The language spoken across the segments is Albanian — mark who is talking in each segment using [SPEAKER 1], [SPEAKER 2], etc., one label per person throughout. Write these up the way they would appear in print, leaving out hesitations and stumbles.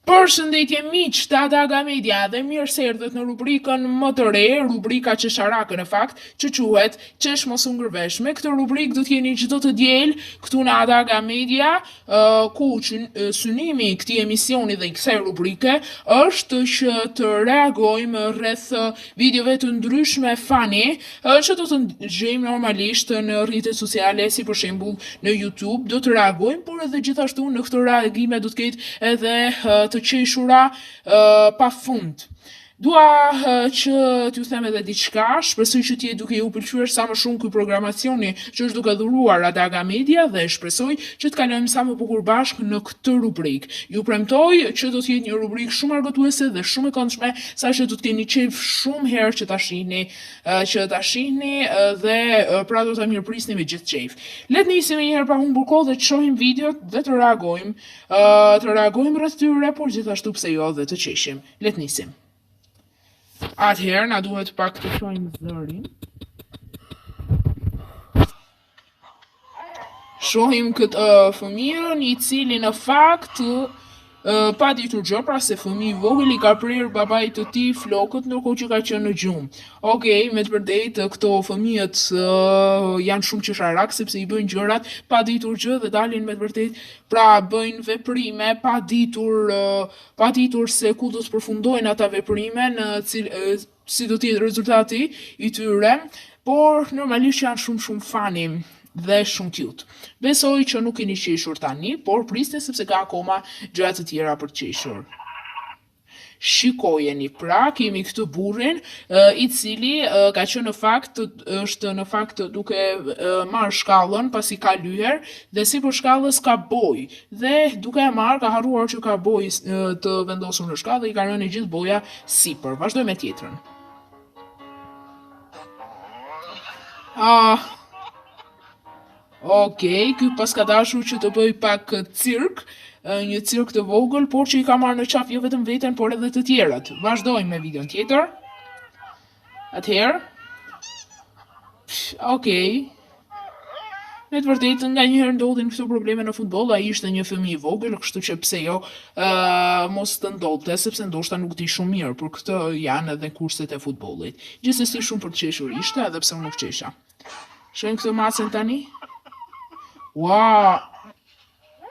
[SPEAKER 1] Përshëndetje miq të Adaga Media dhe mirë se erdhët në rubrikën më të re, rubrika Qesharakë në fakt, që quhet Qesh mos u ngërvesh. Me këtë rubrikë do t'jeni çdo të diel këtu në Adaga Media, ku synimi i këtij emisioni dhe i kësaj rubrike është që të reagojmë rreth videove të ndryshme funny që do të gjejmë normalisht në rrjetet sociale, si për shembull në YouTube. Do të reagojmë, por edhe gjithashtu në këto reagime do të ketë edhe të qeshura pa fund. Dua që t'ju them edhe diçka, shpresoj që t'je duke ju pëlqyer sa më shumë ky programacioni që është duke dhuruar Adaga Media dhe shpresoj që të kalojmë sa më bukur bashkë në këtë rubrikë. Ju premtoj që do t'jetë një rubrikë shumë argëtuese dhe shumë e këndshme, saqë do të keni qejf shumë herë që ta shihni, dhe pra do ta mirëprisni me gjithë qejf. Le të nisim një herë pa humbur kohë dhe të shohim videot dhe të reagojmë rreth tyre, por gjithashtu pse jo dhe të qeshim. Le të nisim. Atëherë na duhet pak të shohim zërin. Shohim këtë fëmijën i cili në fakt pa ditur gjë, pra se fëmijë i vogël i ka prerë babait të tij flokët ndërkohë që ka qenë në gjumë. Okej, me të vërtetë këto fëmijët janë shumë qesharak sepse i bëjnë gjërat pa ditur gjë dhe dalin me të vërtetë, pra bëjnë veprime pa ditur se ku do të përfundojnë ata veprime, si do të jetë rezultati i tyre, por normalisht janë shumë funny dhe shumë cute. Besoj që nuk keni qeshur tani, por prisni sepse ka akoma gjëra të tjera për të qeshur. Shikojeni, pra kemi këtë burrin i cili është në fakt duke marrë shkallën pasi ka lyer dhe sipër shkallës ka bojë dhe duke e marrë ka harruar që ka bojë të vendosur në shkallë dhe i ka rënë gjithë boja sipër. Vazhdojmë me tjetrën. Okej, ky pas ka dashur që të bëj pak cirk, një cirk të vogël, por që i ka marrë në qaf jo vetëm veten, por edhe të tjerët. Vazhdojmë me videon tjetër. Atëherë. Okej. Me të vërtetë nganjëherë ndodhin këto probleme në futboll, ai ishte një fëmijë i vogël, kështu që pse jo mos të ndodhte, sepse ndoshta nuk di shumë mirë, por këtë janë edhe kurset e futbollit. Gjithsesi shumë për të qeshur ishte, edhe pse unë nuk qesha. Shohim këtë macën tani. Ua,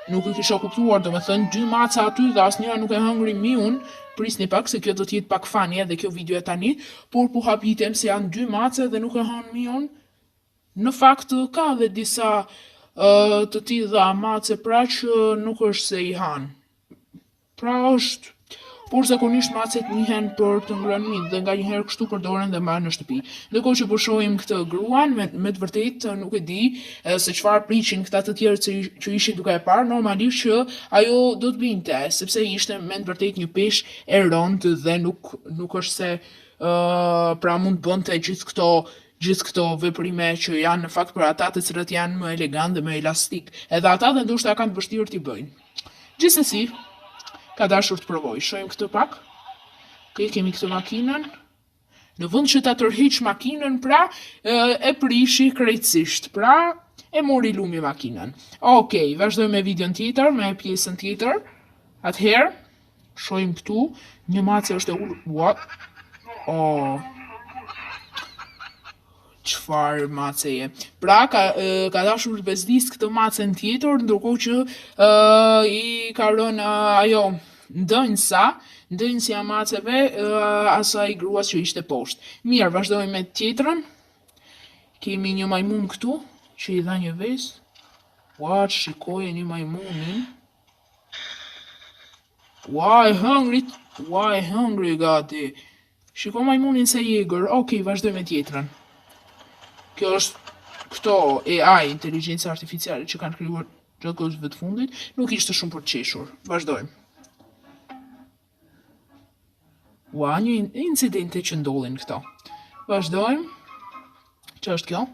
[SPEAKER 1] nuk e kisha kuptuar, domethënë dy maca aty dhe asnjëra nuk e hëngri miun. Prisni pak se kjo do të jetë pak funny edhe kjo video e tani, por po habitem se janë dy mace dhe nuk e han miun. Në fakt ka edhe disa të tilla mace pra që nuk është se i han. Pra është, por zakonisht macet njihen për të ngrënë mijë dhe nganjëherë kështu përdoren dhe marrin në shtëpi. Ndërkohë që po shohim këtë gruan, me të vërtetë nuk e di se çfarë priqin këta të tjerë që ishin duke e parë, normalisht që ajo do të binte, sepse ishte me të vërtetë një peshë e rëndë dhe nuk është se pra mund bënte gjithë këto veprime që janë në fakt për ata të cilët janë më elegant dhe më elastik. Edhe ata dhe ndoshta kanë të vështirë t'i bëjnë. Gjithsesi, ka dashur të provoj. Shohim këtë pak. Okej, kemi këtë makinën. Në vend që ta tërhiq makinën, pra e prishi krejtësisht. Pra e mori lumi makinën. Okej, vazhdojmë me videon tjetër, me pjesën tjetër. Atëherë, shohim këtu, një mace është e ulur. What? Çfarë maceje? Pra ka dashur të bezdis këtë macen tjetër, ndërkohë që i ka rënë ajo ndënjësja maceve asaj gruas që ishte poshtë. Mirë, vazhdojmë me tjetrën. Kemi një majmun këtu që i dha një vezë. What, shikoje një majmunin. Why hungry gati. Shiko majmunin se i egër. Okej, vazhdojmë me tjetrën. Kjo është këto AI, inteligjencë artificiale që kanë krijuar gjatë kohëve të fundit, nuk ishte shumë për të qeshur. Vazhdojmë. Ua, një incidente që ndodhin këto. Vazhdojmë. Që është kjo?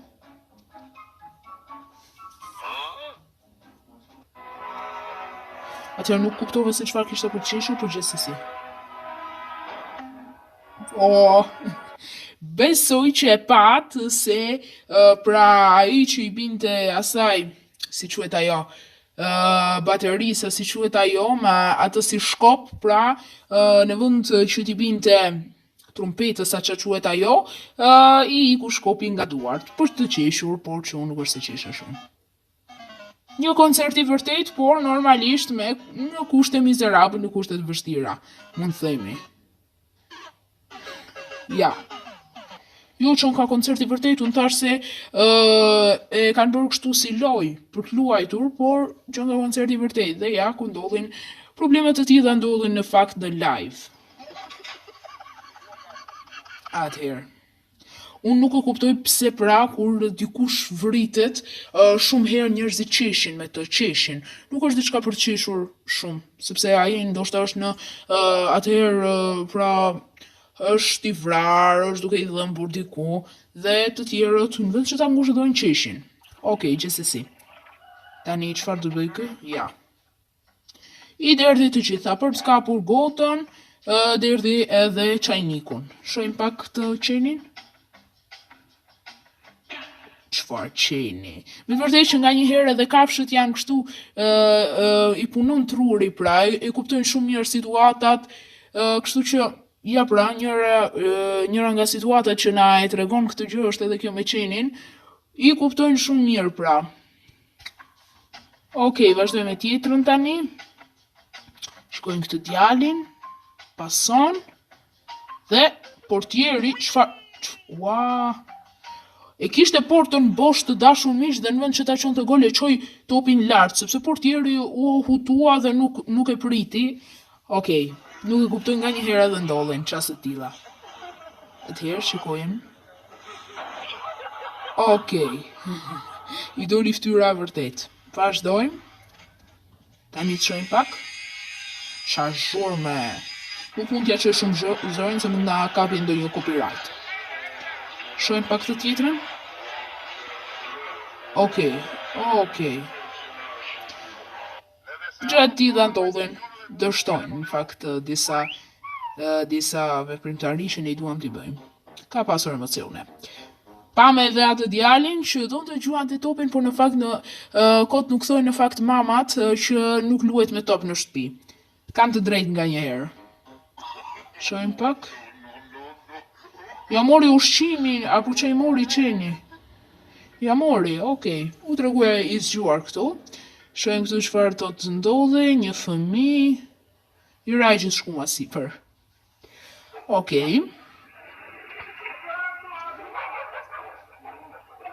[SPEAKER 1] Atëherë nuk kuptova se çfarë kishte për të qeshur, por gjithsesi. Besoj që e pat se pra ai që i binte asaj, si quhet ajo, baterisë, si quhet ajo, me atë si shkop, pra në vend që t'i binte trumpetës, sa që quhet ajo, i iku shkopi nga duart, për të qeshur, por që unë nuk është të qesha shumë. Një koncert i vërtet, por normalisht me në kushte mizerabël, në kushte të vështira, mund të themi. Ja. Jo që unë ka koncert i vërtet, unë thash se e kanë bërë kështu si loj për të luajtur, por që nga koncert i vërtet, dhe ja, ku ndodhin problemet të tilla ndodhin në fakt në live. Atëherë. Unë nuk e kuptoj pse pra kur dikush vritet, shumë herë njerëzit qeshin me të qeshin. Nuk është diçka për të qeshur shumë, sepse ai ndoshta është në atëherë pra është i vrarë, është duke i dhëmbur diku, dhe të tjerët në vend që ta ngushëllojnë qeshin. Okej, gjithsesi. Tani çfarë do bëj kë? Ja. I derdhi të gjitha për të skapur gotën, derdhi edhe çajnikun. Shohim pak këtë qenin. Çfarë qeni? Me vërtet që nga një herë edhe kafshët janë kështu i punon truri, pra e kuptojnë shumë mirë situatat, kështu që ja pra, njëra nga situatat që na e tregon këtë gjë është edhe kjo me qenin, i kuptojnë shumë mirë pra. Okej, vazhdojmë me tjetrën tani. Shkojmë këtë djalin, pason, dhe portieri, ua, e kishte portën bosh të dashur miq, dhe në vend që ta çonte gol e çoi topin lart, sepse portieri u hutua dhe nuk e priti. Okej, nuk e kuptoj nga një herë edhe ndodhin çaste të tilla. Atëherë shikojmë. Okej. I doli fytyra vërtet. Vazhdojmë. Tani të shojmë pak. Shazhurme. Nuk mund t'ja çoj shumë zërin se mund na kapi ndonjë copyright. Shojmë pak të tjetrën. Okej. Gjatë tilla ndodhin, dështojnë, në fakt disa veprimtari që ne duam t'i bëjmë. Ka pasur emocione. Pam edhe atë djalin që donte gjuante topin, por në fakt në kot nuk thojnë në fakt mamat që nuk luhet me top në shtëpi. Kanë të drejtë nga një herë. Shohim pak. Ja mori ushqimin, apo që i mori qeni? Ja mori, okej. U treguja i zgjuar këtu. Shohim këtu çfarë do të ndodhi, një fëmijë. I rajgjit shkuma sipër. Okej.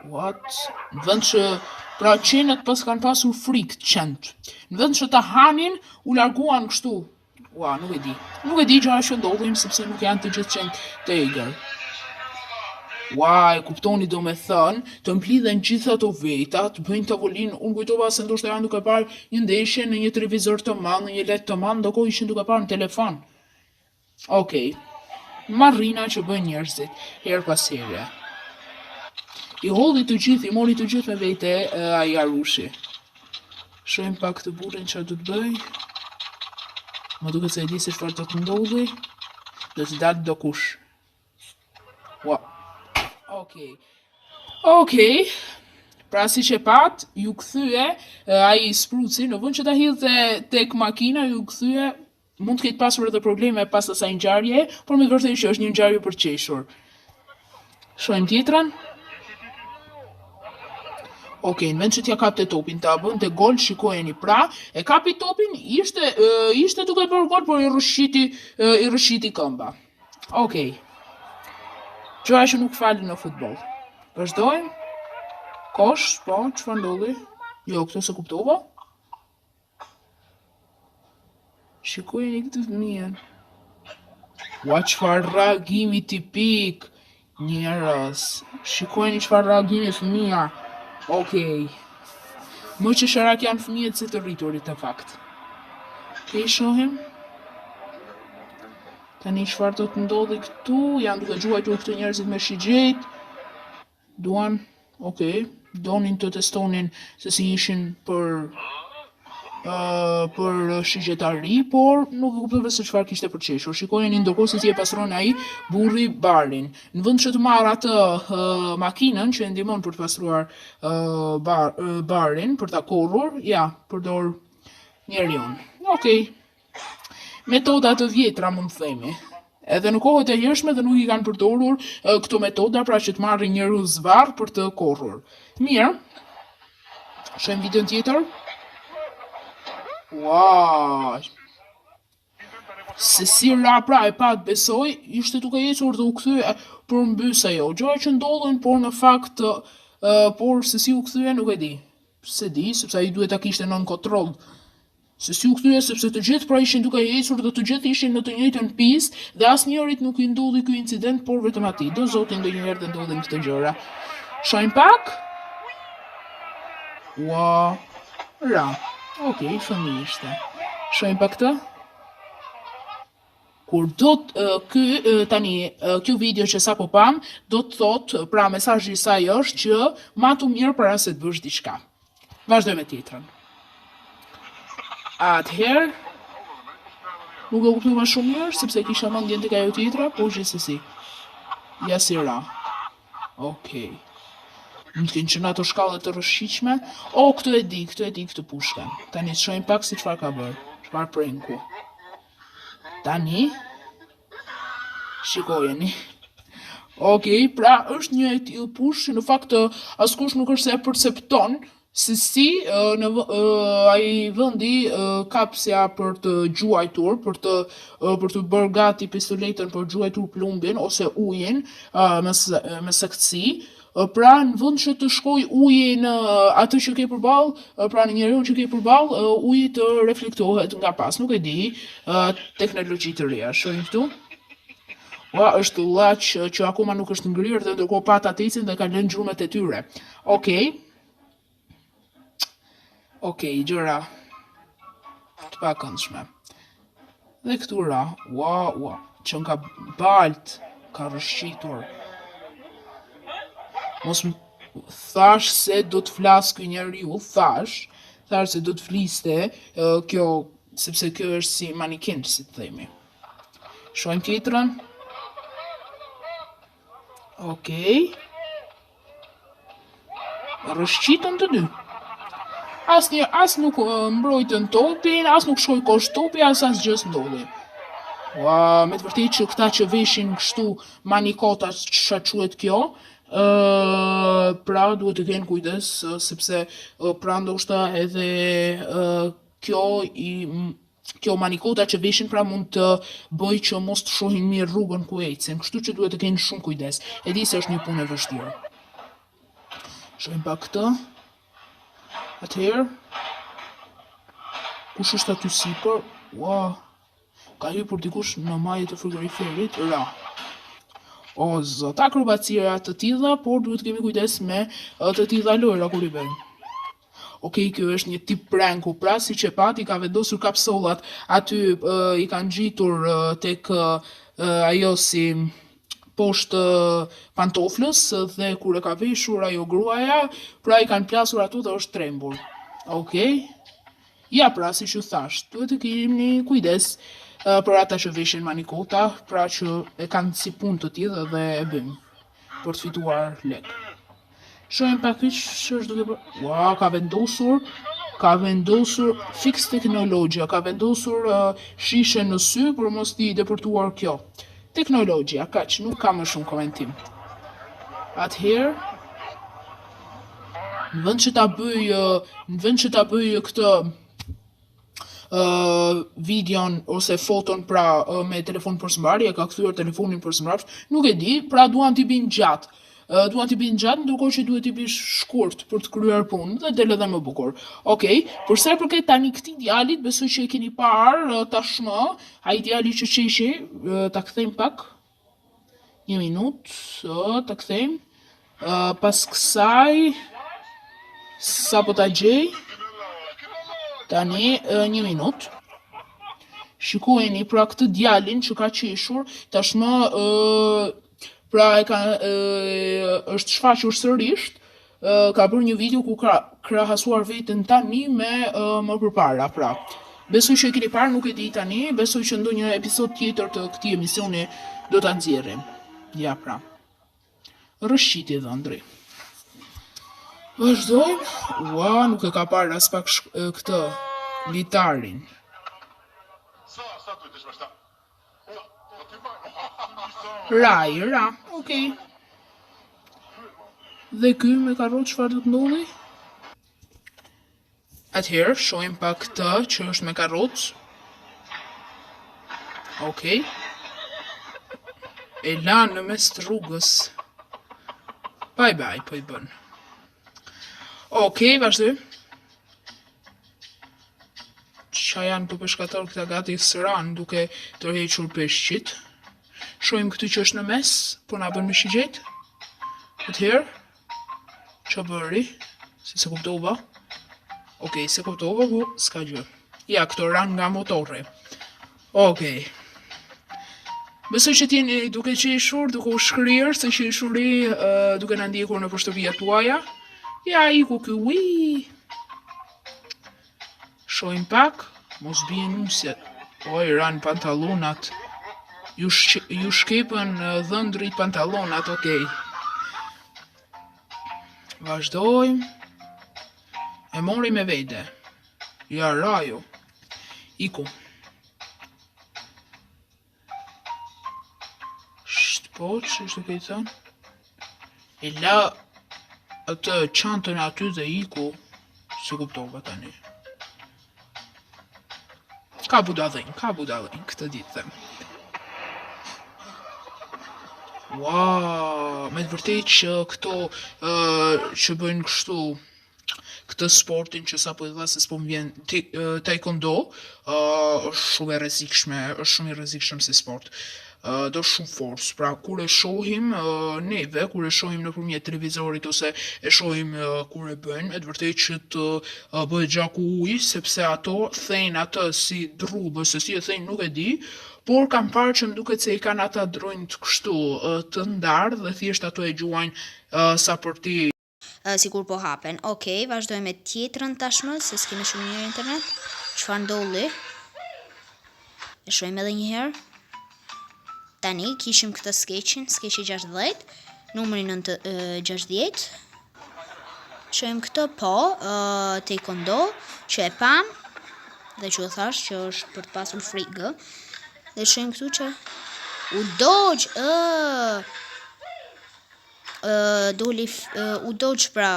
[SPEAKER 1] What? Në vend që pra qenët pas kanë pasur frikë të qenë. Në vend që ta hanin, u larguan kështu. Ua, nuk e di. Nuk e di gjëra që ndodhin sepse nuk janë të gjithë qenë të egër. Ua, e kuptoni do me thënë, të mplidhen gjitha të veta, të bëjnë tavolinë, unë kujtova se ndoshta janë duke parë një ndeshje në një televizor të madh, në një let të madh, ndërkohë ishin duke parë në telefon. Okej. Marrina që bëjnë njerëzit, herë pas here. I hodhi të gjithë, i mori të gjithë me vete ai Arushi. Shohim pak të burrin çfarë do të bëj. Më duket se e di se çfarë do të ndodhi. Do të dalë do kush. Ua. Okej. Pra si që pat, ju kthye ai spruci, në vend që ta hidhte tek makina, ju kthye, mund të ketë pasur edhe probleme pas asaj ngjarje, por me vërtetë që është një ngjarje për qeshur. Shohim tjetrën. Okej, në vend që t'ja kapte topin, ta bënte gol, shikojeni pra, e kapi topin, ishte duke bërë gol, por i rrëshiti këmba. Okej. Gjëra që nuk falin në futboll. Vazhdojmë. Kosh, po, çfarë ndodhi? Jo, këtë se kuptova. Shikojeni këtë fëmijën. Ua, çfarë reagimi tipik. Njerëz. Shikojeni çfarë reagimi fëmija. Okej. Më që sharak janë fëmijët se të rriturit në fakt. Okej, shohim. Tani çfarë do të ndodhi këtu? Janë duke gjuajtur këtu njerëzit me shigjet. Donin të testonin se si ishin për për shigjetari, por nuk e kuptova se çfarë kishte për qeshur. Shikojeni ndërkohë se si e pastron ai burri barin. Në vend që të marr atë makinën që e ndihmon për të pastruar barin, për ta korrur, ja, përdor njeriu. Okej. Metoda të vjetra mund të themi. Edhe në kohët e hershme dhe nuk i kanë përdorur këto metoda pra që të marrin njerëz varr për të korrur. Mirë. Shohim videon tjetër. Wow. Se si ra pra e pat besoj, ishte duke ecur dhe u kthye për mbys ajo. Gjëra që ndodhin, por në fakt por se si u kthye nuk e di. Se di, sepse ai duhet ta kishte nën kontroll. Se si u kthye sepse të gjithë pra ishin duke ecur dhe të gjithë ishin në të njëjtën pistë dhe asnjërit nuk i ndodhi ky incident, por vetëm atij. Do zoti ndonjëherë të ndodhin këto gjëra. Shohim pak. Wow. Ra. Okej, fëmijë ishte. Shohim pak këtë. Kur do të tani kjo video që sapo pam do të thotë, pra mesazhi i saj është që matu mirë para se të bësh diçka. Vazhdojmë me tjetrën. Atëherë nuk e kuptova shumë mirë sepse kisha mendjen tek ajo tjetra, po gjithsesi. Ja si ra. Okej. Mund të kenë qenë ato shkallë të rrëshqitshme. O, këtë e di këtë pushkën. Tani të shohim pak si çfarë ka bërë. Çfarë prenku. Tani, shikojeni. Okej, pra është një e tillë push që në fakt askush nuk është se e percepton se si ai vendi kapsja për të gjuajtur, për të bërë gati pistoletën për gjuajtur plumbin ose ujin me saktësi. Pra në vend që të shkoj uji në atë që ke përballë, pra në njeriu që ke përballë, uji të reflektohet nga pas. Nuk e di, teknologji të reja. Shohim këtu. Ua, është llaç që akoma nuk është ngrirë dhe ndërkohë patat ecin dhe kanë lënë gjumet e tyre. Okej, gjëra të pakëndshme. Dhe këtu ra, ua, që nga balt ka rrëshqitur. Mos më thash se do të flas ky njeriu, thash se do të fliste kjo, sepse kjo është si manikin, si të themi. Shohim tjetrën. Okej. Rrëshqitën të dy. As nuk mbrojtën topin, as nuk shkoi kosh topi, as gjë s'ndodhi. Ua, me të vërtetë që këta që veshin kështu manikota ç'a quhet kjo, pra duhet të kenë kujdes sepse pra ndoshta edhe kjo manikota që veshin pra mund të bëj që mos të shohin mirë rrugën ku ecin, kështu që duhet të kenë shumë kujdes. E di se është një punë e vështirë. Shohim pak këtë. Atëherë, kush është aty sipër? Ua, ka hyrë dikush në majë të frigoriferit, ra. O, zot, akrobacia të tilla, por duhet kemi kujdes me të tilla lojra kur i bëjmë. Okej, kjo është një tip pranku, pra si që pat i ka vendosur kapsollat aty i kanë ngjitur tek ajo si poshtë pantoflës dhe kur e ka veshur ajo gruaja, pra i kanë plasur aty dhe është trembur. Okej? Ja, pra si që thash, duhet të kemi kujdes për ata që veshin manikota, pra që e kanë si punë të tillë dhe e bëjnë për të fituar lek. Shohim pak që është duke bërë. Ua, ka vendosur fix teknologjia, ka vendosur shishe në sy për mos t'i depërtuar kjo. Teknologjia, kaq, nuk ka më shumë komentim. Atëherë, në vend që ta bëj këtë videon ose foton pra me telefon përsëmbarje, ka kthyer telefonin përsëmbrapsht, nuk e di, pra duan t'i bin gjatë. Ndërkohë që duhet t'i bish shkurt për të kryer punën dhe del edhe më bukur. Okej, për sa i përket tani këtij djalit, besoj që e keni parë tashmë, ai djali që qeshi, ta kthejmë pak. Një minutë, ta kthejmë. Pas kësaj, sapo ta gjej. Tani, një minutë. Shikojeni pra këtë djalin që ka qeshur, tashmë pra është shfaqur sërish, ka bërë një video ku ka krahasuar veten tani me më përpara, pra. Besoj që e keni parë, nuk e di tani, besoj që ndonjë episod tjetër të këtij emisioni do ta nxjerrim. Ja pra. Rëshqiti dhëndri. Vazhdojmë. Ua, nuk e ka parë as pak këtë litarin. Ra, okej. Dhe ky me karrot çfarë do të ndodhi? Atëherë, shohim pak këtë që është me karrot. Okej. E la në mes të rrugës. Bye, po i bën. Okej, vazhdojmë. Qa janë për peshkator këta gati sëran duke tërhequr peshqit. Shohim këtë që është në mes, po na bën me shigjet. Atëherë, që bëri? Se kuptova. Okej, se kuptova, po s'ka gjë. Ja, këto ran nga motorre. Okej. Besoj që t'jeni duke qeshur, duke u shkrirë, se qeshuri duke në ndjekur në përshtëpia tuaja. Ja, iku ky, ui. Shojmë pak, mos bie nusjet. Oj, ran pantalonat. Ju shkepën dhëndrit pantalonat, okej. Vazhdojmë. E mori me vete. Ja, rajo. Iku. Po, që është të kejtë thënë? E la atë qantën aty dhe iku, se kuptova tani. Ka budallin, këtë ditë them. Ua, me të vërtet që këto që bëjnë kështu këtë sportin që sa po i dha se s'po më vjen taekwondo, është shumë e rrezikshme si sport. Do shumë forcë. Pra, kur e shohim neve, kur e shohim nëpërmjet televizorit ose e shohim kur e bëjnë, me të vërtetë që të bëhet gjaku ujë, sepse ato thejnë atë si drullë, se si e thejnë nuk e di, por kam parë që më duket se i kanë ata dronjt kështu të ndarë dhe thjesht ato e gjuajnë sa për ti.
[SPEAKER 2] Sigur po hapen. Okej, vazhdojmë me tjetrën tashmë, se s'kemi shumë mirë internet. Çfarë ndolli? E shohim edhe një herë. Tani kishim këtë skeqi 60, numri 60. Shohim këtë po, taekwondo, që e pam, dhe që u thash që është për të pasur frikë. Dhe shohim këtu që u dogj pra.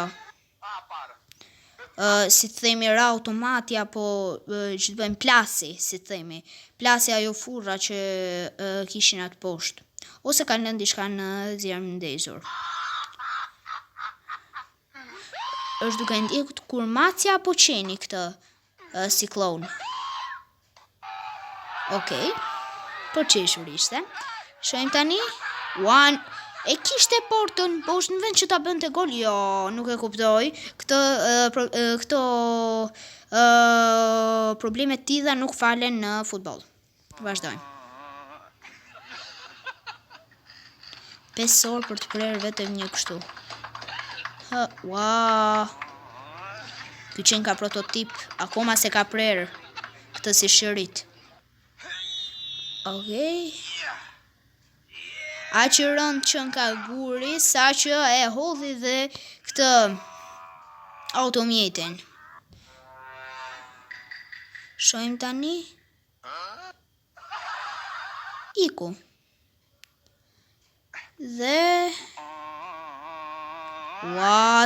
[SPEAKER 2] Si të themi ra automati apo që të bëjmë plasi, si të themi. Plasi ajo furra që kishin atë poshtë. Ose kanë lënë diçka në zjarm ndezur. Është duke ndjekur kurmacja apo qeni këtë siklon. Okej. Po qeshur ishte. Shohim tani. E kishte portën, po është në vend që ta bënte gol. Jo, nuk e kuptoj. Këto problemet tilla nuk falen në futboll. Vazhdojmë. 5 orë për të prerë vetëm një kështu. Ky qenë ka prototip, akoma se ka prerë këtë si shërit. Okej. A që rënd që nga guri, sa që e hodhi dhe këtë automjetin. Shohim tani. Iku. Dhe...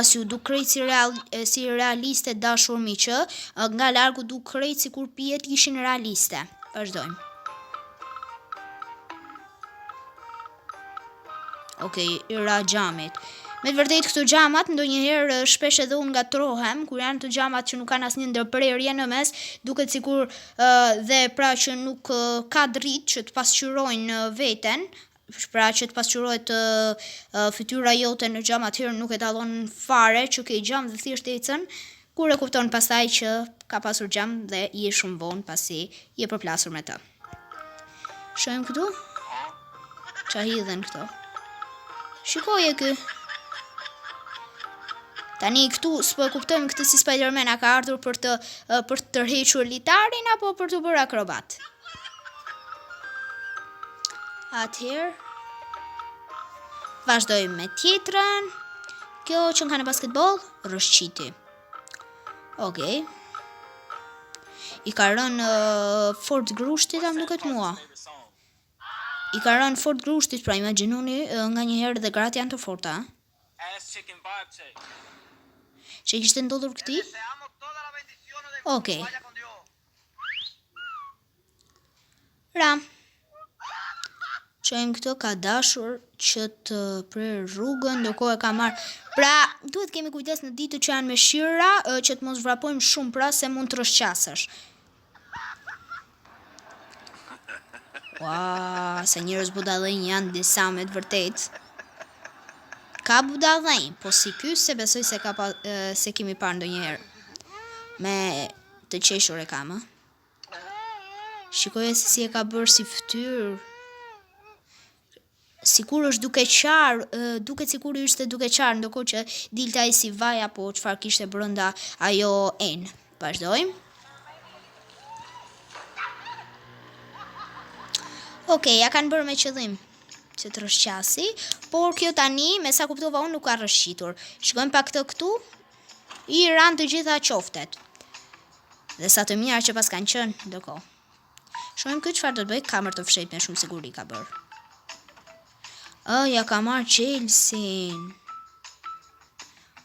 [SPEAKER 2] si u du krejt si realiste dashur miqë, nga largu du krejt si kur pijet ishin realiste. Vazhdojmë. Okej, ra xhamit. Me të vërtetë këto xhamat ndonjëherë shpesh edhe unë ngatrohem kur janë të xhamat që nuk kanë asnjë ndërprerje në mes, duket sikur dhe pra që nuk ka dritë që të pasqyrojnë veten, pra që të pasqyrohet fytyra jote në xham, atëherë nuk e dallon fare që ke xham dhe thjesht ecën, kur e kupton pastaj që ka pasur xham dhe je shumë vonë pasi je përplasur me të. Shohim këtu? Qa hidhen këto? Shikoje kë. Tani këtu s'po e kuptojmë këtë si Spider-Man a ka ardhur për të tërhequr litarin apo për të bërë akrobat. Atëherë vazhdojmë me tjetrën. Kjo që ka në basketball, rëshqiti. Okej. I ka rënë fort grushtit, am duket mua. I ka rënë fort grushtit, pra imagjinoni nga njëherë dhe gratë janë të forta. Që kishte ndodhur këti? Okej. Ra. Qojmë këto ka dashur që të prerë rrugën, ndërkohë e ka marrë. Pra, duhet kemi kujdes në ditë që janë me shira, që të mos vrapojmë shumë pra se mund të rëshqasësh. Ua, se njërës budallënj janë disa me të vërtet. Ka budallënj, po si ky se besoj se se kemi parë ndonjëherë. Me të qeshur e kam, Shikoje se si e ka bërë si fytyrë. Sikur është duke qarë, duket sikur ishte duke qarë, ndërkohë që dilte ai si vaj apo çfarë kishte brenda ajo enë. Vazhdojmë. Okej, ja kanë bërë me qëllim që të rëshqasi, por kjo tani, me sa kuptova unë, nuk ka rëshqitur. Shikojmë pak këtu, i ranë të gjitha qoftet. Dhe sa të mira që pas kanë qënë, ndërkohë. Shohim këtë çfarë do të bëj, kamër të fshehtë me shumë siguri ka bërë. Ja ka marrë Chelsea.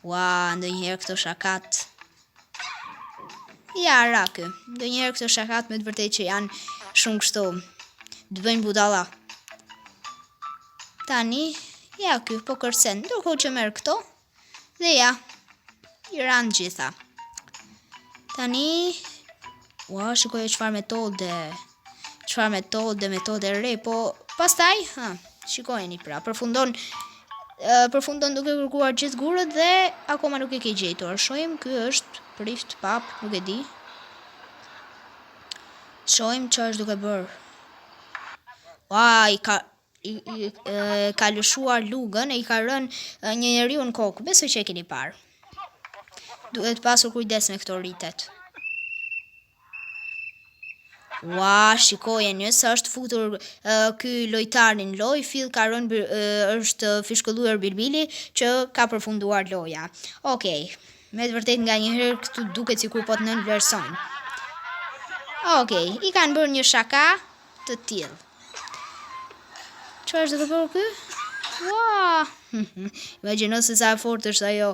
[SPEAKER 2] Ua, ndonjëherë këto shakat. Ja, rakë. Ndonjëherë këto shakat me të vërtetë që janë shumë kështu. Të bëjnë budalla. Tani, ja ky po kërcen, ndërkohë që merr këto. Dhe ja, i ranë gjitha. Tani, ua, shikoj çfarë metode re, po pastaj, shikojeni pra, përfundon duke kërkuar gjithë gurët dhe akoma nuk e ke gjetur. Shohim, ky është prift pap, nuk e di. Shohim çfarë është duke bërë. Ua, ka lëshuar lugën e i ka rënë një njeriu në kokë. Besoj që e keni parë. Duhet pasur kujdes me këto rritet. Ua, shikojeni, sa është futur ky lojtar në lojë, fill ka rënë është fishkëlluar birbili që ka përfunduar loja. Okej, me të vërtet nga njëherë këtu duket sikur po të nënvlerësojnë. Okej, i kanë bërë një shaka të tillë. Çfarë është të bërë ky? Ua! Imagjino se sa e fortë është ajo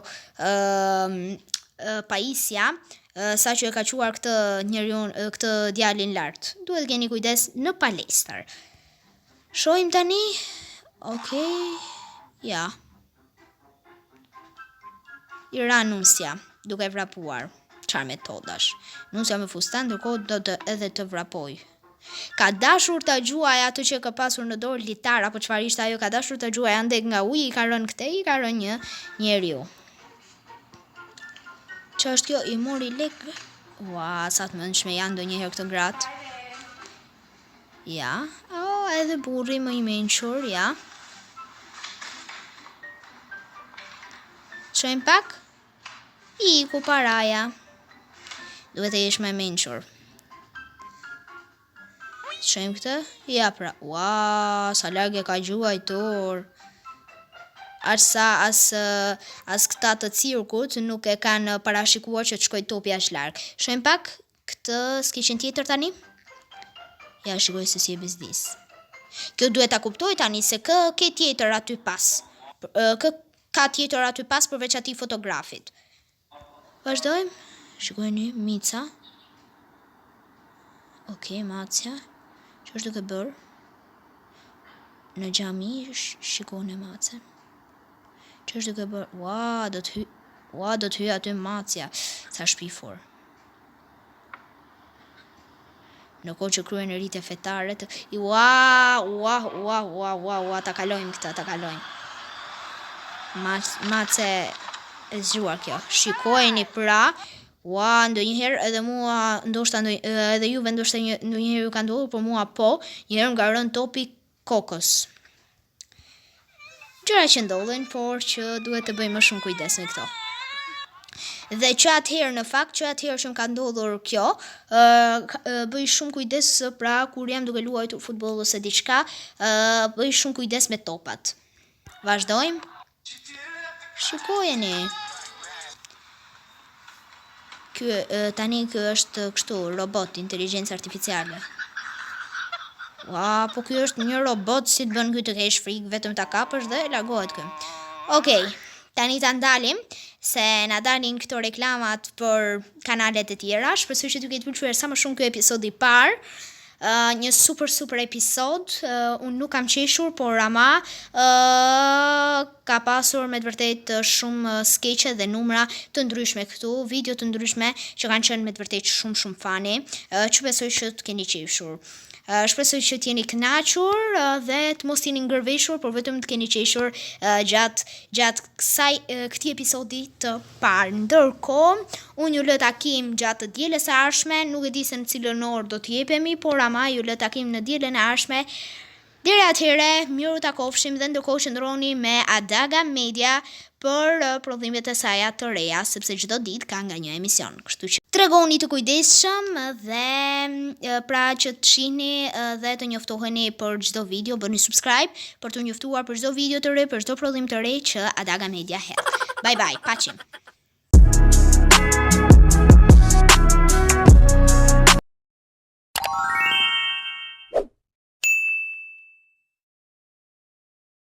[SPEAKER 2] pajisja. Sa që e ka quar këtë djalin lart. Duhet keni kujdes në palestër. Shohim tani. Okej. Ja. I ra Nusja, duke vrapuar. Çfarë metodash? Nusja me fustan, ndërkohë do të edhe të vrapoj. Ka dashur ta gjuaj atë që ka pasur në dorë litar apo çfarë ishte ajo, ka dashur ta gjuaj andej nga uji, i ka rënë këtej, i ka rënë një njeriu. Që është kjo, i mori lekë? Ua, sa të mëndshme janë ndonjëherë këto gratë. Ja, edhe burri më i mençur, ja. Shohim pak? Iku paraja. Duhet e jesh më i mençur. Shohim këtë? Ja pra. Ua, sa larg e ka gjuajtur. As këta të cirkut nuk e kanë parashikuar që të shkoj topi aq larg. Shohim pak këtë skiçin tjetër tani. Ja, shikoj se si e bezdis. Kjo duhet ta kuptoj tani se ke tjetër aty pas. Ka tjetër aty pas përveç atij fotografit. Vazhdojmë. Shikojeni Mica. Okej, Macja. Ç'është duke bërë? Në xhami shikoni Macën. Ç'është duke bërë? Ua, do të hyj aty Macja. Sa shpifur. Në kohë që kryen rritje fetare ua, ta kalojmë këtë, ta kalojmë. Mace e zgjuar kjo. Shikojeni pra, ua, ndonjëherë edhe mua, ndoshta edhe juve ndoshta ndonjëherë ju ka ndodhur, por mua po, njëherë nga rën topi kokës. Gjëra që ndodhen, por që duhet të bëjmë më shumë kujdes me këto. Dhe që atëherë në fakt që atëherë që më ka ndodhur kjo, bëj shumë kujdes pra kur jam duke luajtur futboll ose diçka, bëj shumë kujdes me topat. Vazhdojmë. Shikojeni. Tani ky është kështu robot inteligjencë artificiale. Po ky është një robot, si të bën ky të kesh frikë, vetëm ta kapësh dhe largohet ky. Okej. Tani ta ndalim, se na dalin këto reklamat për kanalet e tjera. Shpresoj që t'ju ketë pëlqyer sa më shumë ky episod i parë. Një super episod. Unë nuk kam qeshur, por ama ka pasur me të vërtet shumë skeqe dhe numra të ndryshme këtu, video të ndryshme që kanë qenë me të vërtet shumë funny, që besoj që të keni qeshur. Shpresoj që t'jeni kënaqur dhe të mos jeni ngërveshur, por vetëm të keni qeshur gjatë këtij episodi të parë. Ndërkohë, unë ju lë takim gjatë dielës së ardhshme, nuk e di se në cilën orë do të jepemi, por ama ju lë takim në dielën e ardhshme. Deri atëherë, miru takofshim dhe ndërkohë qëndroni me Adaga Media për prodhimet e saj të reja, sepse çdo ditë ka nga një emision. Kështu që tregoni të kujdesshëm dhe pra që të shihni dhe të njoftoheni për çdo video, bëni subscribe për të njoftuar për çdo video të re, për çdo prodhim të re që Adaga Media hedh. Bye, paqim.